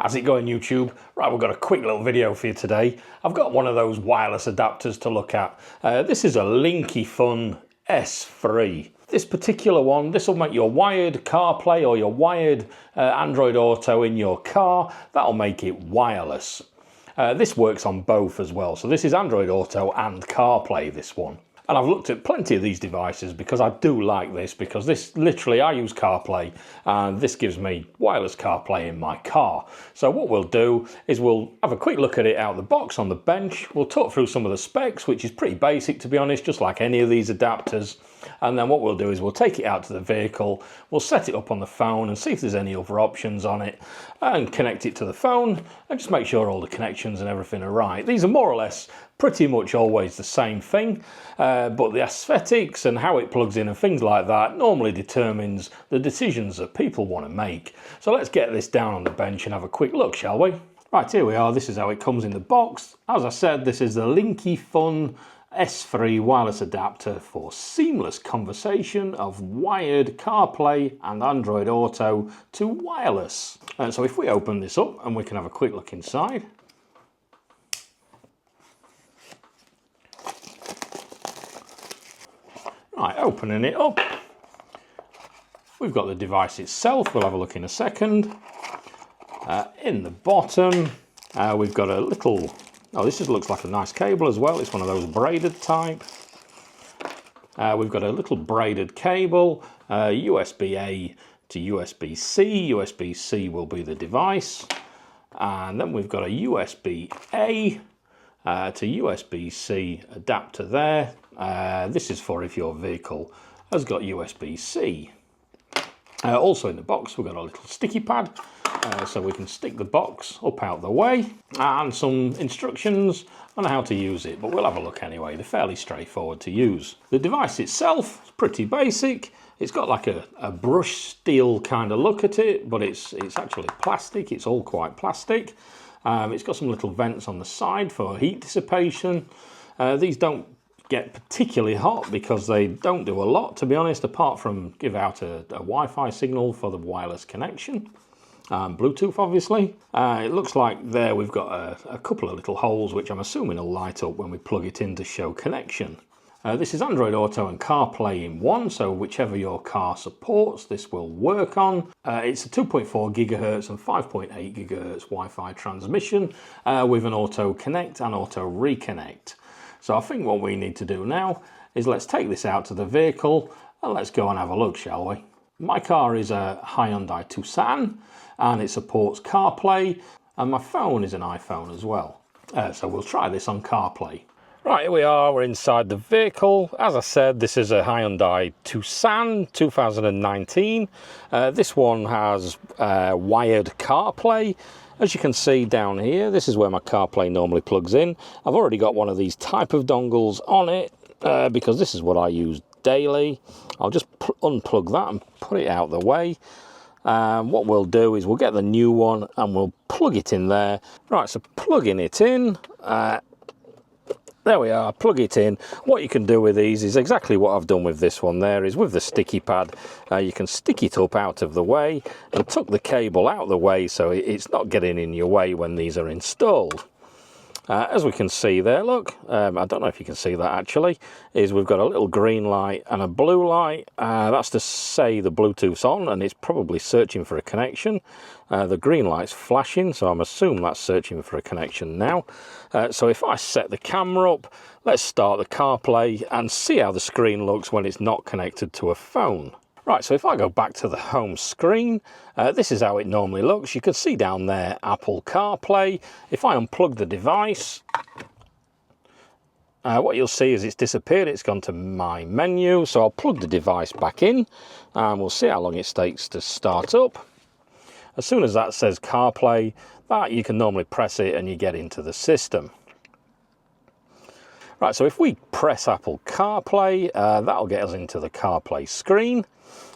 How's it going, YouTube? Right, we've got a quick little video for you today. I've got one of those wireless adapters to look at. This is a Linkifun S3. This particular one, this will make your wired CarPlay or your wired Android Auto in your car. That'll make it wireless. This works on both as well. So this is Android Auto and CarPlay, this one. And I've looked at plenty of these devices because I do like this, because this literally, I use CarPlay and this gives me wireless CarPlay in my car. So what we'll do is we'll have a quick look at it out of the box on the bench. We'll talk through some of the specs, which is pretty basic to be honest, just like any of these adapters. And then what we'll do is we'll take it out to the vehicle, we'll set it up on the phone and see if there's any other options on it and connect it to the phone and just make sure all the connections and everything are right. These are more or less pretty much always the same thing, but the aesthetics and how it plugs in and things like that normally determines the decisions that people want to make. So let's get this down on the bench and have a quick look, shall we? Right, here we are. This is how it comes in the box. As I said, this is the Linkifun S3 wireless adapter for seamless conversation of wired CarPlay and Android Auto to wireless. And so if we open this up and we can have a quick look inside. Right, opening it up, we've got the device itself. We'll have a look in a second. In the bottom, we've got a little, this looks like a nice cable as well. It's one of those braided type. We've got a little braided cable, USB-A to USB-C. USB-C will be the device. And then we've got a USB-A to USB-C adapter there. This is for if your vehicle has got USB-C. Also in the box we've got a little sticky pad, so we can stick the box up out the way, and some instructions on how to use it, but we'll have a look anyway. They're fairly straightforward to use. The device itself is pretty basic. It's got like a brushed steel kind of look at it, but it's actually plastic. It's all quite plastic. It's got some little vents on the side for heat dissipation. These don't get particularly hot because they don't do a lot, to be honest, apart from give out a Wi-Fi signal for the wireless connection. Bluetooth, obviously. It looks like there we've got a couple of little holes, which I'm assuming will light up when we plug it in to show connection. This is Android Auto and CarPlay in one, so whichever your car supports, this will work on. It's a 2.4 gigahertz and 5.8 gigahertz Wi-Fi transmission with an auto connect and auto reconnect. So I think what we need to do now is let's take this out to the vehicle and let's go and have a look, shall we? My car is a Hyundai Tucson and it supports CarPlay, and my phone is an iPhone as well. So we'll try this on CarPlay. Right, here we are, we're inside the vehicle. As I said, this is a Hyundai Tucson 2019. This one has wired CarPlay. As you can see down here, this is where my CarPlay normally plugs in. I've already got one of these type of dongles on it because this is what I use daily. I'll just unplug that and put it out the way. What we'll do is we'll get the new one and we'll plug it in there. Right, so plugging it in. There we are, plug it in. What you can do with these is exactly what I've done with this one there, is with the sticky pad, you can stick it up out of the way and tuck the cable out of the way so it's not getting in your way when these are installed. As we can see there, look, I don't know if you can see that actually, is we've got a little green light and a blue light. That's to say the Bluetooth's on and it's probably searching for a connection. The green light's flashing, so I'm assuming that's searching for a connection now. So if I set the camera up, let's start the CarPlay and see how the screen looks when it's not connected to a phone. Right, so if I go back to the home screen, this is how it normally looks. You can see down there Apple CarPlay. If I unplug the device, what you'll see is it's disappeared. It's gone to my menu. So I'll plug the device back in and we'll see how long it takes to start up. As soon as that says CarPlay, that you can normally press it and you get into the system. Right, so if we press Apple CarPlay, that'll get us into the CarPlay screen.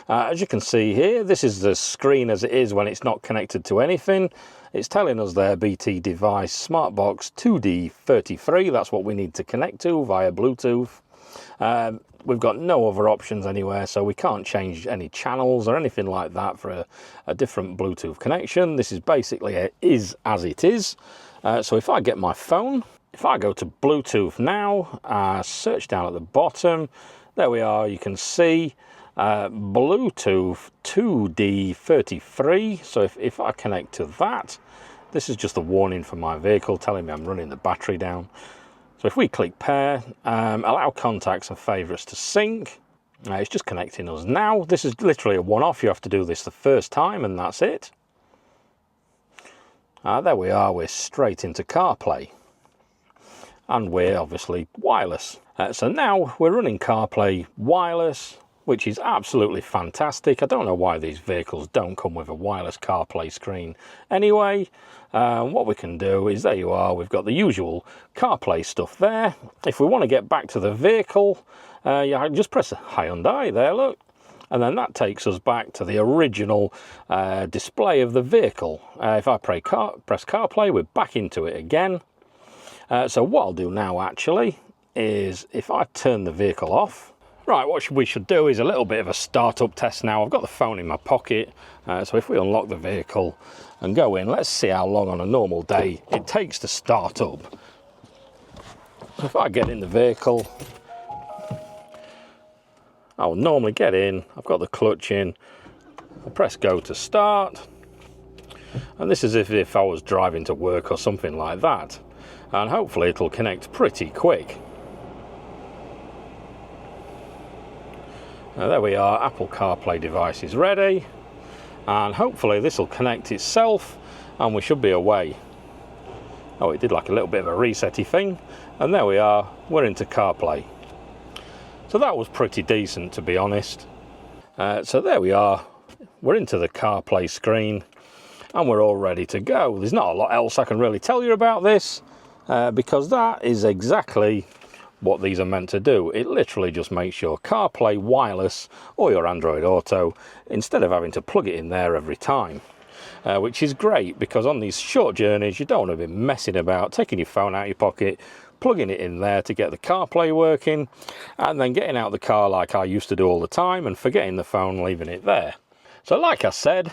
As you can see here, this is the screen as it is when it's not connected to anything. It's telling us there BT device Smartbox 2D33. That's what we need to connect to via Bluetooth. We've got no other options anywhere, so we can't change any channels or anything like that for a different Bluetooth connection. This is basically is as it is. So if I get my phone, if I go to Bluetooth now, search down at the bottom, there we are, you can see Bluetooth 2D33. So if I connect to that, this is just a warning for my vehicle telling me I'm running the battery down. So if we click pair, allow contacts and favourites to sync, it's just connecting us now. This is literally a one-off. You have to do this the first time and that's it. There we are, we're straight into CarPlay. And we're obviously wireless. So now we're running CarPlay wireless, which is absolutely fantastic. I don't know why these vehicles don't come with a wireless CarPlay screen anyway. What we can do is, there you are, we've got the usual CarPlay stuff there. If we want to get back to the vehicle, yeah, just press Hyundai there, look. And then that takes us back to the original display of the vehicle. If I press CarPlay, we're back into it again. So what I'll do now actually is if I turn the vehicle off. Right, what we should do is a little bit of a startup test now. I've got the phone in my pocket, so if we unlock the vehicle and go in, let's see how long on a normal day it takes to start up. So if I get in the vehicle, I'll normally get in, I've got the clutch in, I press go to start, and this is if I was driving to work or something like that, and hopefully it'll connect pretty quick. There we are, Apple CarPlay device is ready, and hopefully this will connect itself and we should be away. Oh, it did like a little bit of a resetty thing, and there we are, we're into CarPlay. So that was pretty decent, to be honest. So there we are, we're into the CarPlay screen and we're all ready to go. There's not a lot else I can really tell you about this, because that is exactly what these are meant to do. It literally just makes your CarPlay wireless or your Android Auto instead of having to plug it in there every time, which is great because on these short journeys you don't want to be messing about, taking your phone out of your pocket, plugging it in there to get the CarPlay working, and then getting out of the car like I used to do all the time and forgetting the phone, leaving it there. So like I said,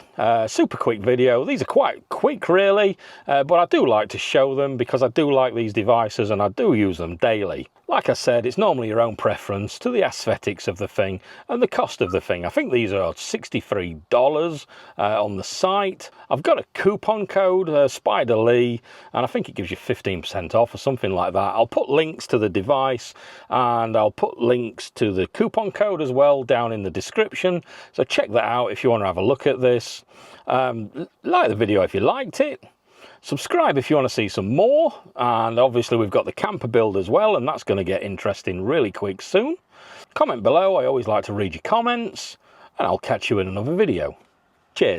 super quick video. These are quite quick really, but I do like to show them because I do like these devices and I do use them daily. Like I said, it's normally your own preference to the aesthetics of the thing and the cost of the thing. I think these are $63 on the site. I've got a coupon code, SpyderLEE, and I think it gives you 15% off or something like that. I'll put links to the device and I'll put links to the coupon code as well down in the description. So check that out if you want to have a look at this. Like the video if you liked it. Subscribe if you want to see some more, and obviously we've got the camper build as well, and that's going to get interesting really quick soon. Comment below, I always like to read your comments, and I'll catch you in another video. Cheers.